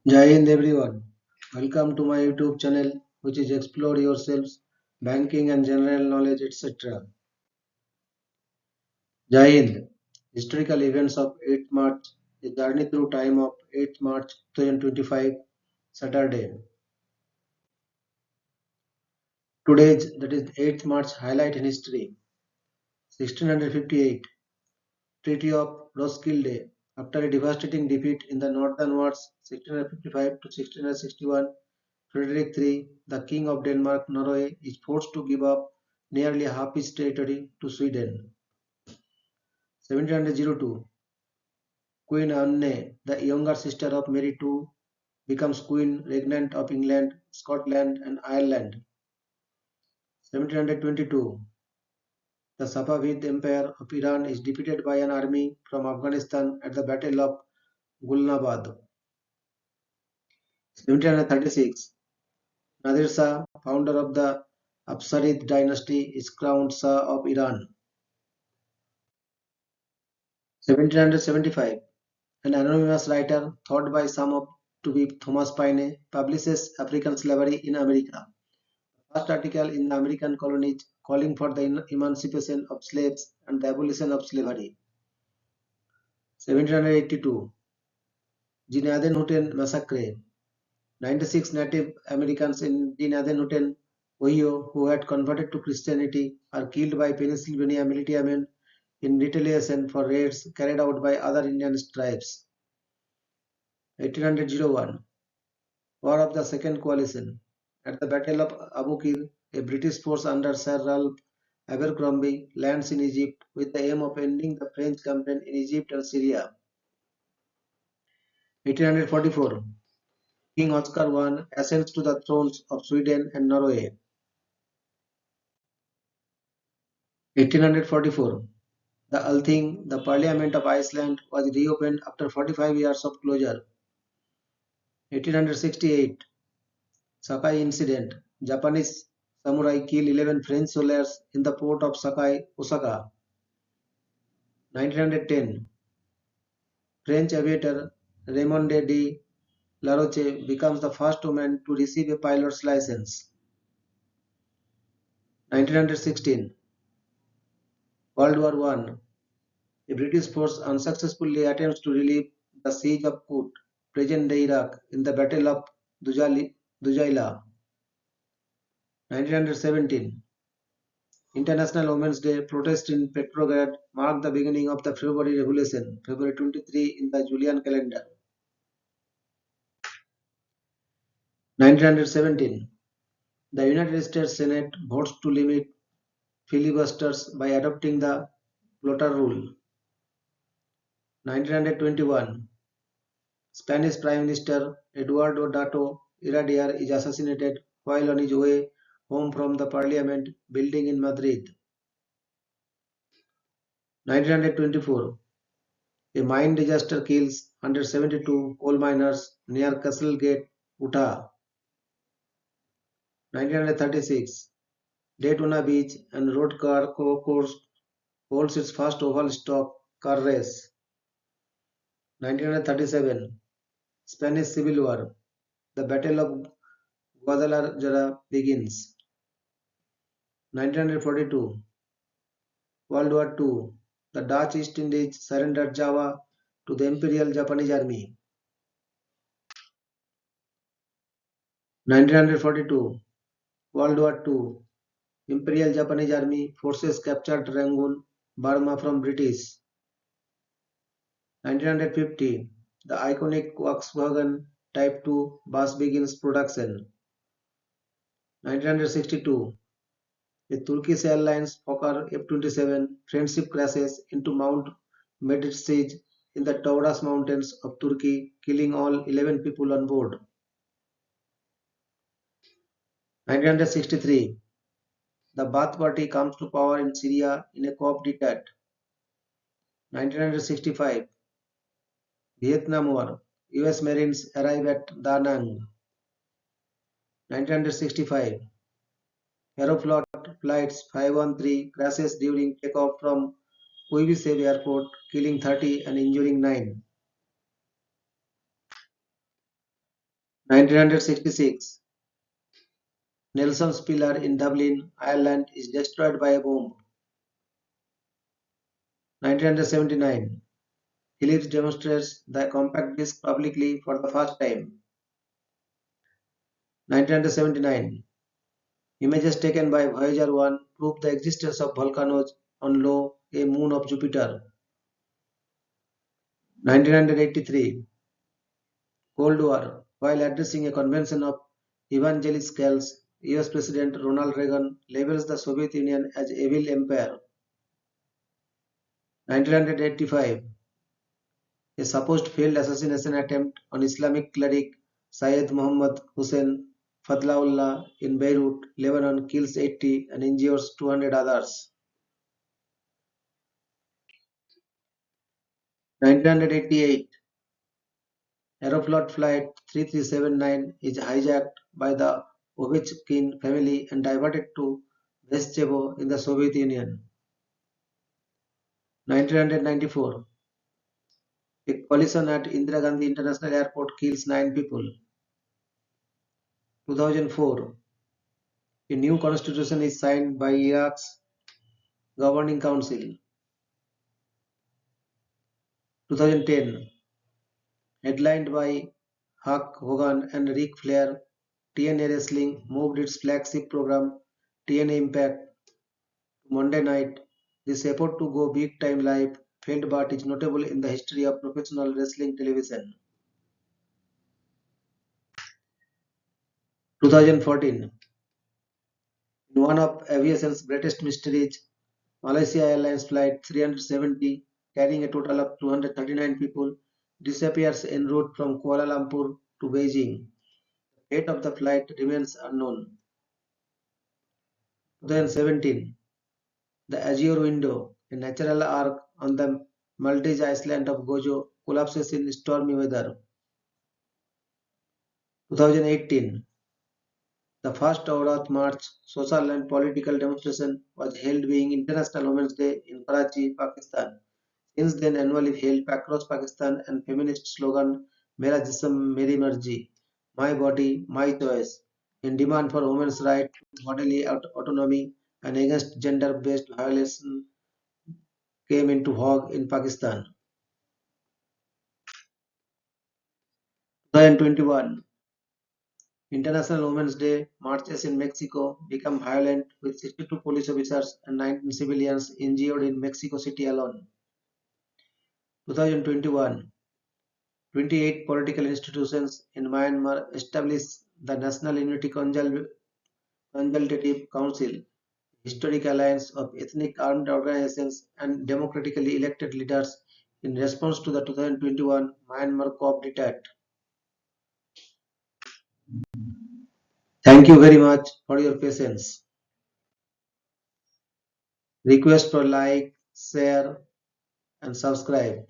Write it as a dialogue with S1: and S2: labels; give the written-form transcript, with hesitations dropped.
S1: Jai Hind everyone. Welcome to my YouTube channel, which is Explore Yourselves, Banking and General Knowledge, etc. Jai Hind. Historical events of 8th March, a journey through time of 8th March 2025, Saturday. Today's, that is 8th March, highlight in history. 1658, Treaty of Roskilde. After a devastating defeat in the Northern Wars, 1655 to 1661, Frederick III, the King of Denmark Norway, is forced to give up nearly half his territory to Sweden. 1702, Queen Anne, the younger sister of Mary II, becomes Queen Regnant of England, Scotland, and Ireland. 1722, the Safavid Empire of Iran is defeated by an army from Afghanistan at the Battle of Gulnabad. 1736, Nadir Shah, founder of the Absarid dynasty, is crowned Shah of Iran. 1775, an anonymous writer, thought by some to be Thomas Paine, publishes African Slavery in America. First article in the American colonies calling for the emancipation of slaves and the abolition of slavery. 1782, Gnadenhutten massacre. 96 Native Americans in Gnadenhutten, Ohio, who had converted to Christianity, are killed by Pennsylvania militiamen in retaliation for raids carried out by other Indian tribes. 1801, War of the Second Coalition. At the Battle of Aboukir, a British force under Sir Ralph Abercrombie lands in Egypt with the aim of ending the French campaign in Egypt and Syria. 1844, King Oscar I ascends to the thrones of Sweden and Norway. 1844, the Althing, the Parliament of Iceland, was reopened after 45 years of closure. 1868, Sakai Incident. Japanese samurai kill 11 French soldiers in the port of Sakai, Osaka. 1910, French aviator Raymond de Laroche becomes the first woman to receive a pilot's license. 1916, World War I. A British force unsuccessfully attempts to relieve the siege of Kut, present-day Iraq, in the Battle of Dujaila. 1917, International Women's Day protest in Petrograd marked the beginning of the February Revolution, February 23 in the Julian calendar. 1917, the United States Senate votes to limit filibusters by adopting the Plotter Rule. 1921, Spanish Prime Minister Eduardo Dato Iradier is assassinated while on his way home from the Parliament building in Madrid. 1924, a mine disaster kills 172 coal miners near Castlegate, Utah. 1936, Daytona Beach and road car course holds its first oval stock car race. 1937, Spanish Civil War. The Battle of Guadalajara begins. 1942, World War II. The Dutch East Indies surrendered Java to the Imperial Japanese Army. 1942, World War II. Imperial Japanese Army forces captured Rangoon, Burma from British. 1950, the iconic Volkswagen Type 2 bus begins production. 1962, a Turkish Airlines Fokker F-27 Friendship crashes into Mount Medved in the Taurus Mountains of Turkey, killing all 11 people on board. 1963, the Baath Party comes to power in Syria in a coup d'etat. 1965, Vietnam War. US Marines arrive at Da Nang. 1965, Aeroflot flights 513 crashes during takeoff from Puy Save Airport, killing 30 and injuring 9. 1966, Nelson's Pillar in Dublin, Ireland is destroyed by a bomb. 1979, Phillips demonstrates the compact disc publicly for the first time. 1979, images taken by Voyager 1 prove the existence of volcanoes on Io, a moon of Jupiter. 1983, Cold War. While addressing a convention of evangelicals, US President Ronald Reagan labels the Soviet Union as evil empire. 1985, a supposed failed assassination attempt on Islamic cleric Syed Muhammad Hussein Fadlaullah in Beirut, Lebanon kills 80 and injures 200 others. 1988, Aeroflot Flight 3379 is hijacked by the Ovechkin family and diverted to Vestchevo in the Soviet Union. 1994, a collision at Indira Gandhi International Airport kills 9 people. 2004, a new constitution is signed by Iraq's governing council. 2010, headlined by Hulk Hogan and Ric Flair, TNA Wrestling moved its flagship program TNA Impact to Monday night. This effort to go big time live failed but is notable in the history of professional wrestling television. 2014, in one of aviation's greatest mysteries, Malaysia Airlines Flight 370, carrying a total of 239 people, disappears en route from Kuala Lumpur to Beijing. The fate of the flight remains unknown. 2017, the Azure Window, a natural arc on the Maldives island of Gojo, collapses in stormy weather. 2018, the first Aurat March, social and political demonstration, was held being International Women's Day in Karachi, Pakistan. Since then, annually held across Pakistan and feminist slogan "Mera Jism Meri Marzi," my body, my choice, in demand for women's right to bodily autonomy and against gender-based violence came into vogue in Pakistan. 2021, International Women's Day marches in Mexico become violent with 62 police officers and 19 civilians injured in Mexico City alone. 2021, 28 political institutions in Myanmar established the National Unity Consultative Council, historic alliance of ethnic armed organizations and democratically elected leaders in response to the 2021 Myanmar coup d'etat. Thank you very much for your patience. Request for like, share and subscribe.